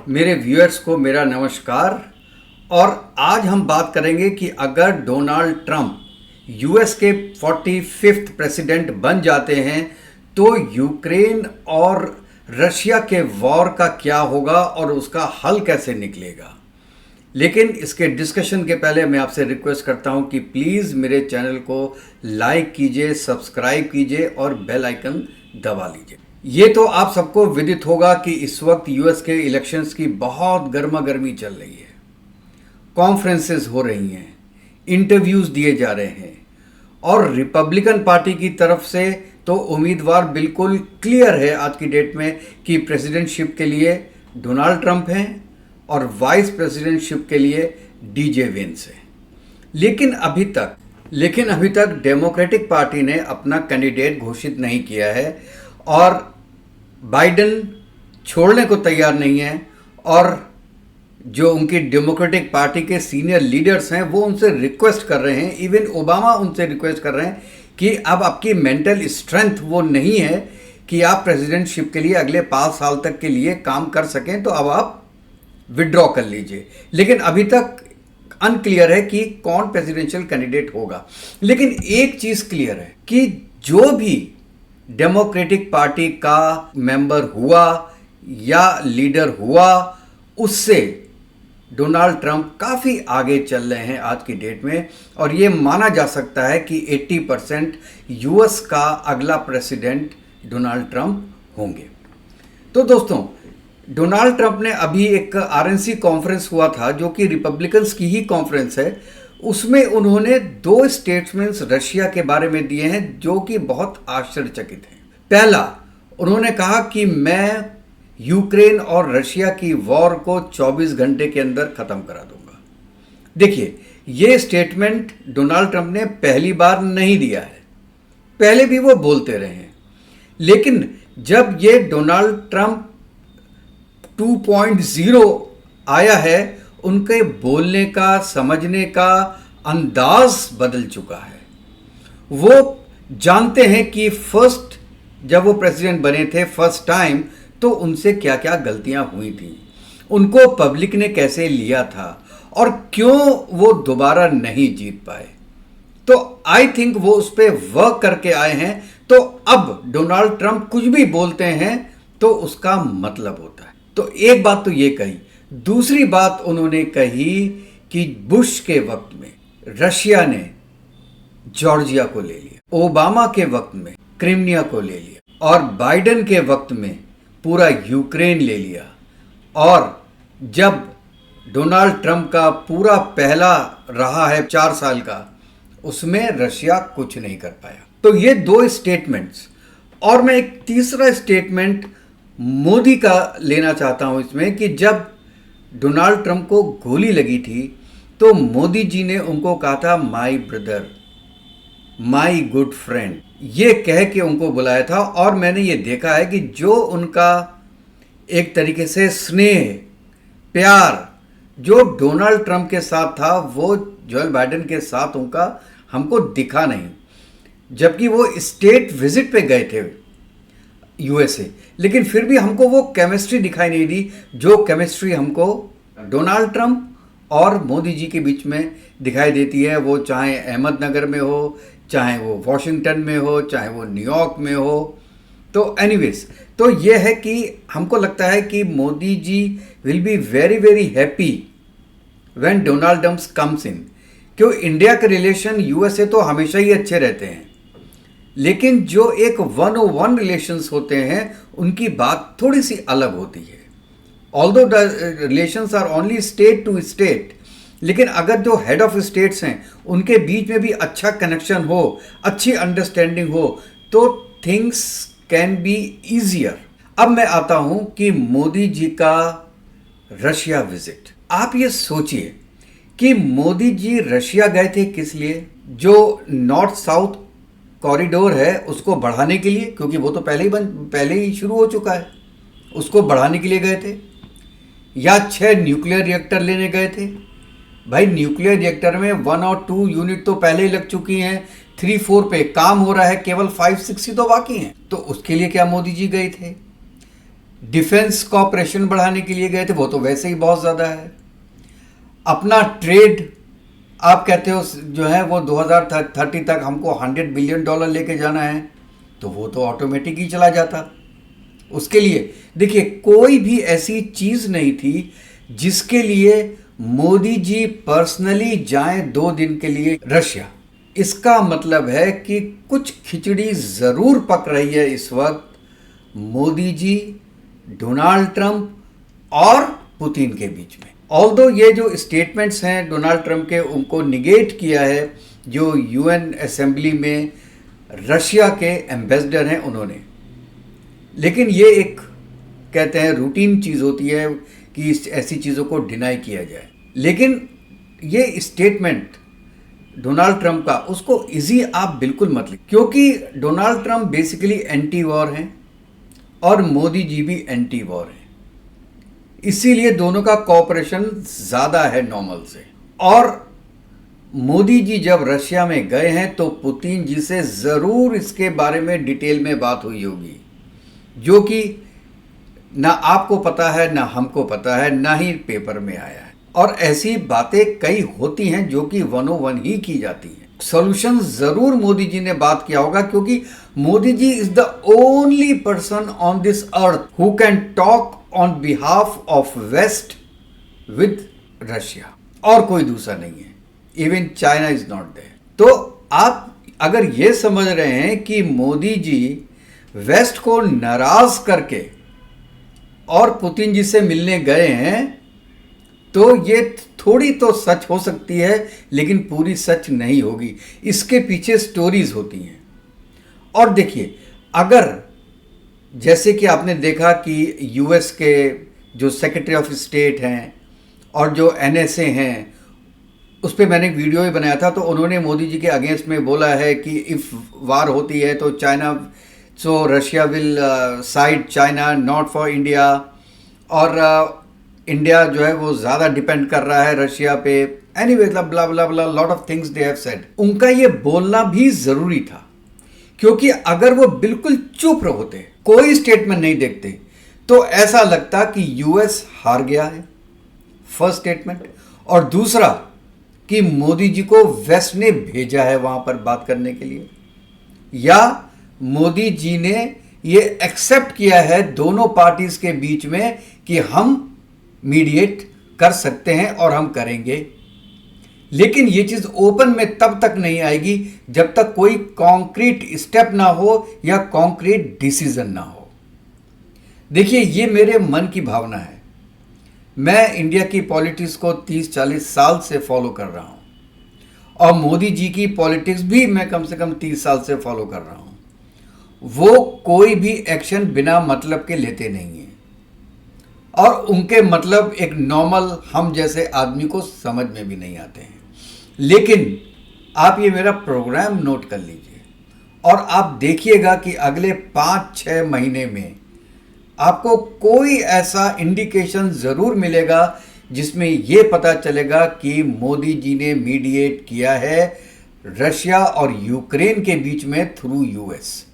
मेरे व्यूअर्स को मेरा नमस्कार। और आज हम बात करेंगे कि अगर डोनाल्ड ट्रंप यूएस के 45th प्रेसिडेंट बन जाते हैं तो यूक्रेन और रशिया के वॉर का क्या होगा और उसका हल कैसे निकलेगा। लेकिन इसके डिस्कशन के पहले मैं आपसे रिक्वेस्ट करता हूं कि प्लीज़ मेरे चैनल को लाइक कीजिए, सब्सक्राइब कीजिए और बेल आइकन दबा लीजिए। ये तो आप सबको विदित होगा कि इस वक्त यूएस के इलेक्शंस की बहुत गर्मा गर्मी चल रही है। कॉन्फ्रेंसेस हो रही हैं, इंटरव्यूज़ दिए जा रहे हैं और रिपब्लिकन पार्टी की तरफ से तो उम्मीदवार बिल्कुल क्लियर है आज की डेट में कि प्रेसिडेंटशिप के लिए डोनाल्ड ट्रंप हैं और वाइस प्रेसिडेंटशिप के लिए डीजे वेंस है। लेकिन अभी तक डेमोक्रेटिक पार्टी ने अपना कैंडिडेट घोषित नहीं किया है और बाइडेन छोड़ने को तैयार नहीं है और जो उनकी डेमोक्रेटिक पार्टी के सीनियर लीडर्स हैं वो उनसे रिक्वेस्ट कर रहे हैं, इवन ओबामा उनसे रिक्वेस्ट कर रहे हैं कि अब आपकी मेंटल स्ट्रेंथ वो नहीं है कि आप प्रेसिडेंटशिप के लिए अगले 5 साल तक के लिए काम कर सकें, तो अब आप विड्रॉ कर लीजिए। लेकिन अभी तक अनक्लियर है कि कौन प्रेसिडेंशियल कैंडिडेट होगा। लेकिन एक चीज़ क्लियर है कि जो भी डेमोक्रेटिक पार्टी का मेंबर हुआ या लीडर हुआ उससे डोनाल्ड ट्रंप काफ़ी आगे चल रहे हैं आज की डेट में और ये माना जा सकता है कि 80% यूएस का अगला प्रेसिडेंट डोनाल्ड ट्रंप होंगे। तो दोस्तों, डोनाल्ड ट्रंप ने अभी एक आरएनसी कॉन्फ्रेंस हुआ था जो कि रिपब्लिकन्स की ही कॉन्फ्रेंस है, उसमें उन्होंने 2 स्टेटमेंट्स रशिया के बारे में दिए हैं जो कि बहुत आश्चर्यचकित हैं। पहला, उन्होंने कहा कि मैं यूक्रेन और रशिया की वॉर को 24 घंटे के अंदर ख़त्म करा दूंगा। देखिए, ये स्टेटमेंट डोनाल्ड ट्रंप ने पहली बार नहीं दिया है, पहले भी वो बोलते रहे हैं। लेकिन जब ये डोनाल्ड ट्रंप 2.0 आया है, उनके बोलने का, समझने का अंदाज बदल चुका है। वो जानते हैं कि फर्स्ट जब वो प्रेसिडेंट बने थे फर्स्ट टाइम, तो उनसे क्या क्या गलतियां हुई थी, उनको पब्लिक ने कैसे लिया था और क्यों वो दोबारा नहीं जीत पाए। तो आई थिंक वो उस पर वर्क करके आए हैं। तो अब डोनाल्ड ट्रंप कुछ भी बोलते हैं तो उसका मतलब होता है। तो एक बात तो ये कही। दूसरी बात उन्होंने कही कि बुश के वक्त में रशिया ने जॉर्जिया को ले लिया, ओबामा के वक्त में क्रिमिया को ले लिया और बाइडेन के वक्त में पूरा यूक्रेन ले लिया। और जब डोनाल्ड ट्रंप का पूरा पहला रहा है 4 साल का, उसमें रशिया कुछ नहीं कर पाया। तो ये 2 स्टेटमेंट्स, और मैं एक तीसरा स्टेटमेंट मोदी का लेना चाहता हूं इसमें कि जब डोनाल्ड ट्रंप को गोली लगी थी तो मोदी जी ने उनको कहा था my brother, my good friend, ये कह के उनको बुलाया था। और मैंने ये देखा है कि जो उनका एक तरीके से स्नेह, प्यार जो डोनाल्ड ट्रंप के साथ था वो जोएल बाइडेन के साथ उनका हमको दिखा नहीं, जबकि वो स्टेट विजिट पे गए थे यूएसए, लेकिन फिर भी हमको वो केमिस्ट्री दिखाई नहीं दी जो केमिस्ट्री हमको डोनाल्ड ट्रंप और मोदी जी के बीच में दिखाई देती है। वो चाहे अहमदनगर में हो, चाहे वो वॉशिंगटन में हो, चाहे वो न्यूयॉर्क में हो। तो एनीवेज, तो ये है कि हमको लगता है कि Modi ji will be very very happy when Donald Trump comes in. क्यों, इंडिया के रिलेशन यूएसए तो हमेशा ही अच्छे रहते हैं, लेकिन जो एक 101 रिलेशंस होते हैं उनकी बात थोड़ी सी अलग होती है। Although the relations are only state to state, लेकिन अगर जो हेड ऑफ स्टेट्स हैं उनके बीच में भी अच्छा कनेक्शन हो, अच्छी अंडरस्टैंडिंग हो, तो थिंग्स कैन बी ईजियर। अब मैं आता हूं कि मोदी जी का रशिया विजिट। आप ये सोचिए कि मोदी जी रशिया गए थे किस लिए? जो नॉर्थ साउथ कॉरिडोर है उसको बढ़ाने के लिए, क्योंकि वो तो पहले ही शुरू हो चुका है, उसको बढ़ाने के लिए गए थे, या 6 न्यूक्लियर रिएक्टर लेने गए थे। भाई, न्यूक्लियर रिएक्टर में 1 और 2 यूनिट तो पहले ही लग चुकी हैं, 3-4 पे काम हो रहा है, केवल 5-6 ही तो बाकी हैं। तो उसके लिए क्या मोदी जी गए थे? डिफेंस कॉपरेशन बढ़ाने के लिए गए थे, वो तो वैसे ही बहुत ज़्यादा है। अपना ट्रेड आप कहते हो जो है वो 2030 तक हमको $100 बिलियन लेके जाना है, तो वो तो ऑटोमेटिक ही चला जाता। उसके लिए देखिए कोई भी ऐसी चीज़ नहीं थी जिसके लिए मोदी जी पर्सनली जाएं 2 दिन के लिए रशिया। इसका मतलब है कि कुछ खिचड़ी ज़रूर पक रही है इस वक्त मोदी जी, डोनाल्ड ट्रंप और पुतिन के बीच में। ऑल्दो ये जो स्टेटमेंट्स हैं डोनाल्ड ट्रंप के, उनको निगेट किया है जो यूएन असेंबली में रशिया के एम्बेसडर हैं उन्होंने, लेकिन ये एक कहते हैं रूटीन चीज़ होती है कि ऐसी चीज़ों को डिनाई किया जाए। लेकिन ये स्टेटमेंट डोनाल्ड ट्रंप का, उसको इजी आप बिल्कुल मत लीजिए, क्योंकि Donald Trump basically anti war हैं और मोदी जी भी एंटी वॉर हैं, इसीलिए दोनों का कोऑपरेशन ज़्यादा है नॉर्मल से। और मोदी जी जब रशिया में गए हैं तो पुतिन जी से ज़रूर इसके बारे में डिटेल में बात हुई होगी, जो कि ना आपको पता है, ना हमको पता है, ना ही पेपर में आया है। और ऐसी बातें कई होती हैं जो कि 101 ही की जाती हैं। सॉल्यूशन ज़रूर मोदी जी ने बात किया होगा, क्योंकि Modi ji is the only person on this earth who can talk on behalf of west with Russia, और कोई दूसरा नहीं है। Even China is not there. तो आप अगर ये समझ रहे हैं कि मोदी जी वेस्ट को नाराज करके और पुतिन जी से मिलने गए हैं, तो ये थोड़ी तो सच हो सकती है, लेकिन पूरी सच नहीं होगी। इसके पीछे स्टोरीज होती हैं। और देखिए, अगर जैसे कि आपने देखा कि यूएस के जो सेक्रेटरी ऑफ स्टेट हैं और जो एनएसए हैं, उस पर मैंने एक वीडियो ही बनाया था, तो उन्होंने मोदी जी के अगेंस्ट में बोला है कि इफ़ वार होती है तो China, so Russia will side China, not for India, और इंडिया जो है वो ज़्यादा डिपेंड कर रहा है रशिया पे। Anyway blah blah blah lot of things they have said. उनका ये बोलना भी ज़रूरी था, क्योंकि अगर वो बिल्कुल चुप होते, कोई स्टेटमेंट नहीं देखते, तो ऐसा लगता कि यूएस हार गया है, फर्स्ट स्टेटमेंट। और दूसरा कि मोदी जी को वेस्ट ने भेजा है वहां पर बात करने के लिए, या मोदी जी ने ये एक्सेप्ट किया है दोनों पार्टीज के बीच में कि हम मीडिएट कर सकते हैं और हम करेंगे। लेकिन ये चीज़ ओपन में तब तक नहीं आएगी जब तक कोई कॉन्क्रीट स्टेप ना हो या कॉन्क्रीट डिसीजन ना हो। देखिए, ये मेरे मन की भावना है। मैं इंडिया की पॉलिटिक्स को 30-40 साल से फॉलो कर रहा हूँ, और मोदी जी की पॉलिटिक्स भी मैं कम से कम 30 साल से फॉलो कर रहा हूँ। वो कोई भी एक्शन बिना मतलब के लेते नहीं हैं, और उनके मतलब एक नॉर्मल हम जैसे आदमी को समझ में भी नहीं आते हैं। लेकिन आप ये मेरा प्रोग्राम नोट कर लीजिए, और आप देखिएगा कि अगले 5-6 महीने में आपको कोई ऐसा इंडिकेशन ज़रूर मिलेगा जिसमें ये पता चलेगा कि मोदी जी ने मीडिएट किया है रशिया और यूक्रेन के बीच में थ्रू यूएस,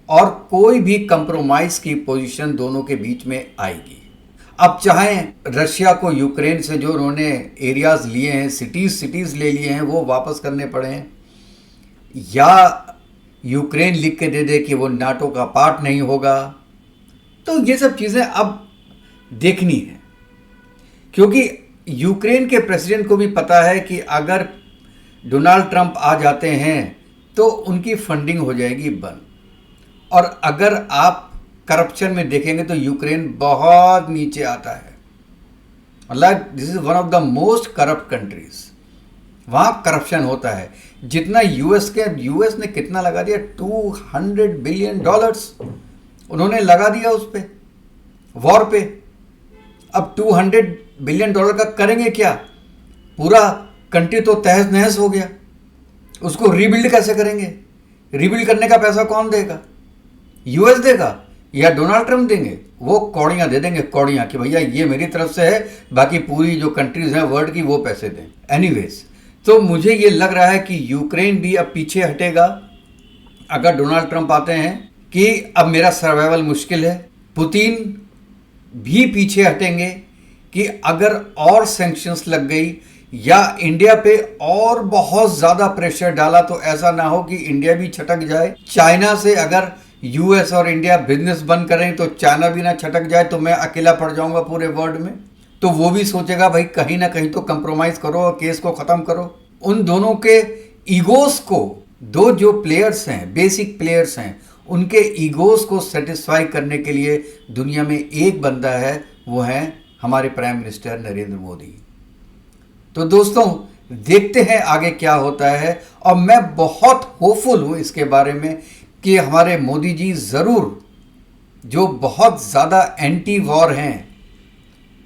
और कोई भी कंप्रोमाइज़ की पोजीशन दोनों के बीच में आएगी। अब चाहें रशिया को यूक्रेन से जो उन्होंने एरियाज़ लिए हैं, सिटीज़ ले लिए हैं, वो वापस करने पड़े हैं, या यूक्रेन लिख के दे दे कि वो नाटो का पार्ट नहीं होगा। तो ये सब चीज़ें अब देखनी है, क्योंकि यूक्रेन के प्रेसिडेंट को भी पता है कि अगर डोनाल्ड ट्रंप आ जाते हैं तो उनकी फंडिंग हो जाएगी बंद। और अगर आप करप्शन में देखेंगे तो यूक्रेन बहुत नीचे आता है, मतलब this is one of the most corrupt countries. वहाँ करप्शन होता है जितना यूएस ने कितना लगा दिया, $200 बिलियन उन्होंने लगा दिया उस पे, वॉर पे। अब $200 बिलियन का करेंगे क्या? पूरा कंट्री तो तहस नहस हो गया, उसको रीबिल्ड कैसे करेंगे? रीबिल्ड करने का पैसा कौन देगा? यूएस देगा या डोनाल्ड ट्रंप देंगे? वो कौड़ियाँ दे देंगे, कौड़ियाँ, कि भैया ये मेरी तरफ से है, बाकी पूरी जो कंट्रीज हैं वर्ल्ड की वो पैसे दें। एनीवेज, तो मुझे ये लग रहा है कि यूक्रेन भी अब पीछे हटेगा अगर डोनाल्ड ट्रंप आते हैं, कि अब मेरा सर्वाइवल मुश्किल है। पुतिन भी पीछे हटेंगे कि अगर और सैंक्शंस लग गई या इंडिया पे और बहुत ज़्यादा प्रेशर डाला तो ऐसा ना हो कि इंडिया भी छटक जाए। चाइना से अगर यूएस और इंडिया बिजनेस बंद करें तो चाइना भी ना छटक जाए तो मैं अकेला पड़ जाऊंगा पूरे वर्ल्ड में। तो वो भी सोचेगा भाई कहीं ना कहीं तो कंप्रोमाइज़ करो और केस को ख़त्म करो। उन दोनों के ईगोस को, दो जो प्लेयर्स हैं, बेसिक प्लेयर्स हैं, उनके ईगोस को सेटिस्फाई करने के लिए दुनिया में एक बंदा है, वो है हमारे प्राइम मिनिस्टर नरेंद्र मोदी। तो दोस्तों देखते हैं आगे क्या होता है, और मैं बहुत होपफुल हूँ इसके बारे में कि हमारे मोदी जी ज़रूर, जो बहुत ज़्यादा एंटी वॉर हैं,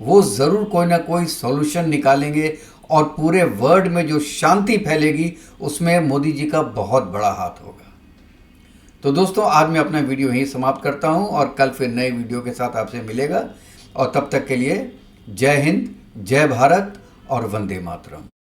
वो ज़रूर कोई ना कोई सॉल्यूशन निकालेंगे और पूरे वर्ल्ड में जो शांति फैलेगी उसमें मोदी जी का बहुत बड़ा हाथ होगा। तो दोस्तों आज मैं अपना वीडियो यहीं समाप्त करता हूं और कल फिर नए वीडियो के साथ आपसे मिलेगा, और तब तक के लिए जय हिंद, जय भारत और वंदे मातरम।